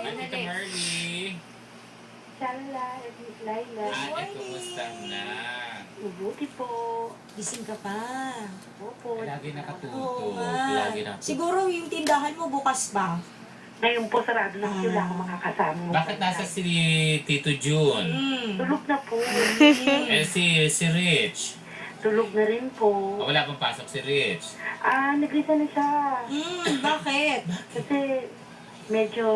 Tita Marley. Shalala at Miss Laila. Ate, kumusta na? Mabuti po. Gising ka pa. Opo. Lagi nakatutok. Oo nga. Lagi nakatutok. Siguro yung tindahan mo bukas pa. Ngayon po sarado na kasi wala akong makakasama mo. Bakit nasa si Tito June? Tulog na po. Si Rich. Tulog na rin po. Wala pang pasok si Rich. Nagrisa na siya. Bakit? Kasi medyo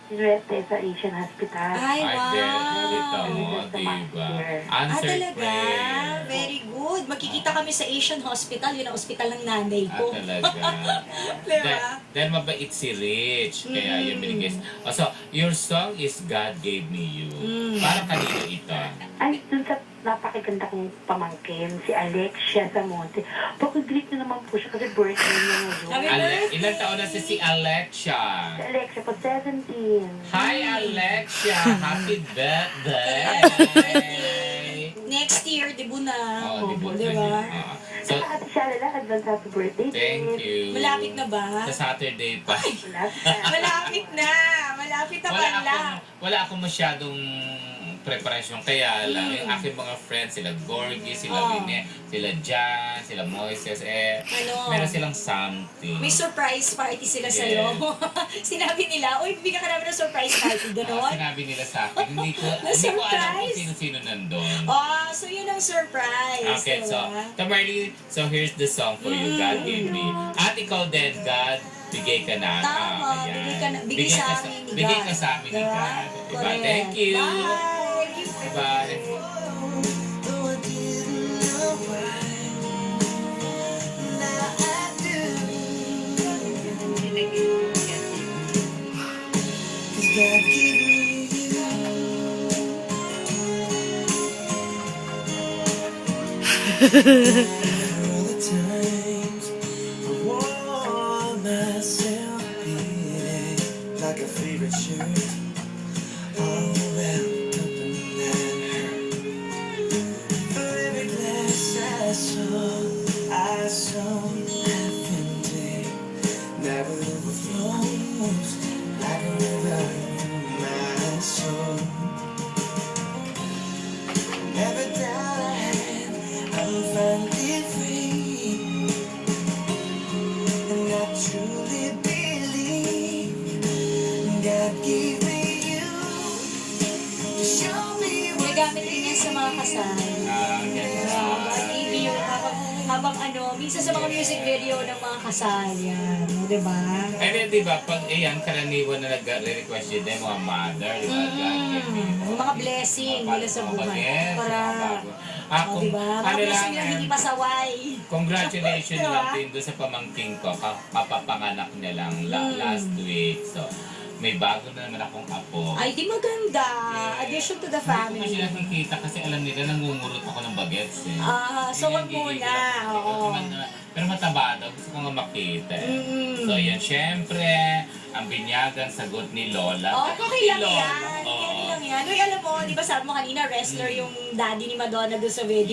sinuwerte sa Asian Hospital. Ay, wow. Dito mo, Sa diba? Master. Answered Talaga? prayer. Very good. Magkikita kami sa Asian Hospital. Yun ang hospital ng nanay ko. Talaga. Diba? Dahil mabait si Rich. Kaya yun binigay. Oh, so, your song is God Gave Me You. Parang kanino ito? Ay, dun sa napakaganda kong pamangkin, si Alexia Samonte. Pag-greet na naman po siya kasi birthday niya Happy ngayon. birthday! Ilang taon na si Alexia? Si Alexia po, 17. Hi, Alexia! Happy birthday! Next year, debut na. Oh, di ba? Diba? So, Ate Shalala, advance happy birthday. thank you. Malapit na ba? Sa Saturday pa. Malapit na. Malapit na pala. Wala akong masyadong preparasyon. Kaya lang, yung aking mga friends, sila Gorgie, sila Rene, sila Jan, sila Moises, meron silang something. May surprise party sila Yes. sa'yo. Sinabi nila, uy, bibigyan ka namin ng surprise party. Ganon. Sinabi nila sa akin, hindi ko alam kung sino-sino nandun. So yun ang surprise. Okay, so, diba? Tamarly, so here's the song for you, God Gave Me. At ikaw din, God, bigay ka na. Tama, Ayan. bigay sa amin ni God. Bigay ka sa amin ni Diba? God. Diba? Correct. Thank you. Bye. Bye. God gave me all the times I wore myself beating like a favorite shirt, all wrapped up in that hurt. For every glass I saw half empty, never overflows like a river in my soul. Every doubt I had, I'm finally free, and I truly believe God gave me you to show me what Ginagamit din yan sa mga kasal. Baby, habang minsan sa mga music video ng mga kasal yan. Diba? And then, di ba, pag karaniwan na nag-request yun, yung mga mother, di ba? Yung mga blessing nila sa buhay. Para, diba? Mga blessing nila hindi pasaway. Congratulations Diba? lang din doon sa pamangking ko. Kapapanganak niya lang last week. So, may bago na naman akong apo. Ay, di maganda. Addition to the Hindi ko family. kasi nakikita kasi alam nila nangungurot ako ng bagets eh. So wag muna. Oo. Pero mataba daw. Gusto ko nga makita eh. So yan, syempre, ang binyagan sagot ni Lola. Okay lang yan. Oo. Okay lang yan. Uy, alam mo, di ba sabi mo kanina, wrestler yung daddy ni Madonna doon sa video.